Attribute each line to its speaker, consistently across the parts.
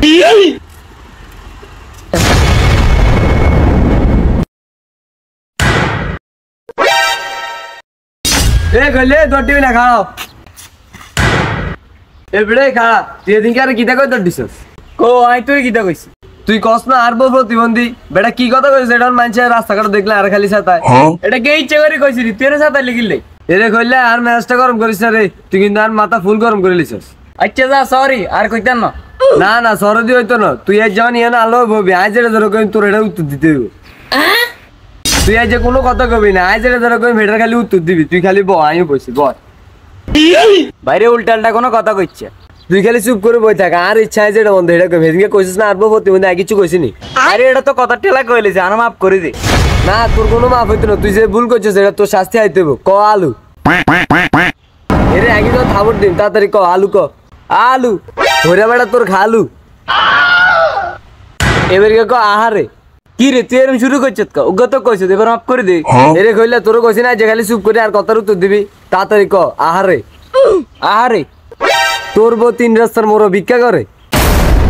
Speaker 1: এ গলে দড়ি না খাও এবড়ে খা তুই দিন কারে কিটা কই দড় দিছস কো আই তুই কিটা কইছিস তুই কস না আর প্রতিবন্ধী বেটা কি কথা কইছিস এটা মানছে রাস্তাঘাট দেখলে আর খালি ছাতায় এটা কে ইচ্ছা করে কইছিস তুই এর ছাতায় লিখিলে এরে কইলে আর মেজাজটা গরম করিস না রে তুই কিন্তু আর মাথা ফুল গরম করে লিছস আচ্ছা যা সরি আর কইতাম না না না সরদি হইতো না তুই আজ জানি না আলো ববি আজ যেটা ধরে কই তোর এটা উত্তর দিতে হইব তুই আজ কোনো কথা কবি না আজ যেটা ধরে কই মেটার খালি উত্তর দিবি তুই খালি বল আমিও বসি বল বাইরে উল্টালটা কোনো কথা কইছে তুই খালি চুপ করে বই থাক আর ইচ্ছা আছে এটা বন্ধ এটা কই এদিকে কইছিস না আর প্রতিবন্ধী আর কিছু কইছিনি আরে এটা তো কথা টেলা কইলিস আর মাফ করে দে না তোর কোনো মাফ হইতো না তুই যে ভুল করছিস এটা তোর শাস্তি আইতে হইব ক আলু এরে আগে তো থাবর দিন তাড়াতাড়ি ক আলু ক আলু হইরা বেটা তোর খালু এবারে ক আহারে কি রে তুই এরকম শুরু করছিস ক উগা তো কইছিস এবার মাফ করে দে এরে কইলা তোর কইছি না যে খালি চুপ করে আর কথার উত্তর দিবি তাড়াতাড়ি ক আহারে আহারে তোর বউ 3 রাস্তার মোড় ভিক্ষা করে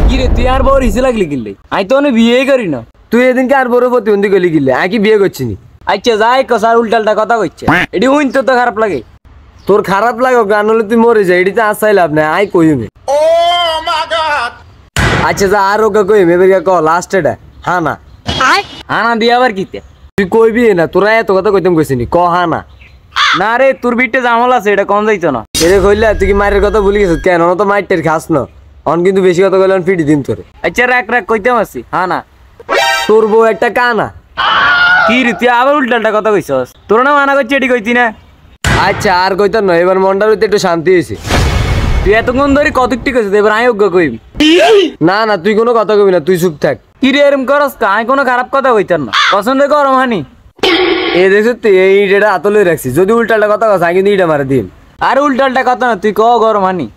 Speaker 1: কি রে তুই আর বউর হিসে লাগলি কিনলে আই তো বিয়েই করি না তুই এদিনকে আর বড় প্রতিবন্ধী গলি গিলে আই কি বিয়ে করছিনি আচ্ছা যাই কসার উল্টালটা কথা কইছে এডি হইন তো খারাপ লাগে তোর খারাপ লাগে গান হলে তুই মরে যা এডিতে আসাই লাভ নাই আই কইমে ও মা গড আচ্ছা যা আর ওকে কইমে এবারে ক লাস্ট এটা হ্যাঁ না হানা দিয়া আবার কিতে তুই কইবি না তোরা এত কথা কইতাম কইছিনি ক হানা না রে তোর বিটে জামল আছে এটা কম যাইতো না এরে কইলা তুই কি মায়ের কথা ভুলে গেছিস কেন তো মাইটের খাস না অন কিন্তু বেশি কথা কইলে ফিটি দিম তোরে আচ্ছা রাখ রাখ কইতাম আছি হানা তোর বউ একটা কানা কি রে তুই আবার উল্টালটা কথা কইছস তোর না মানা করছি এটি কইতি না আচ্ছা আর কইতাম না এবার মনটার ভিতরে একটু শান্তি হয়েছে তুই এতক্ষণ ধরে কতটি কইছিস এবার আমি অজ্ঞ কইবি না না তুই কোনো কথা কইবি না তুই চুপ থাক কি রে এরম করস কা আমি কোনো খারাপ কথা কইতাম না পছন্দ গরম হানি এ দেখছ তুই এই ইটা আতলে রাখছিস যদি উল্টালটা কথা কস আমি কিন্তু ইটা মারা দিন আর উল্টালটা কথা না তুই ক গরম হানি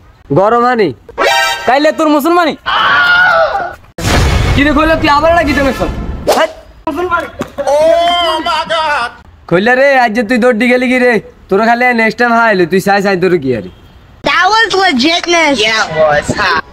Speaker 1: কাইলে তোর মুসলমানি কি রে কইলা তুই আবার লাগি দেবে সব মুসলমানি ও মা গড কইলা রে আজ তুই দৌড়ি গেলি কি রে তোর খালি নেক্সট টাইম হাইলে তুই সাই তোর কি আরে
Speaker 2: That was legitness. Yeah, it was.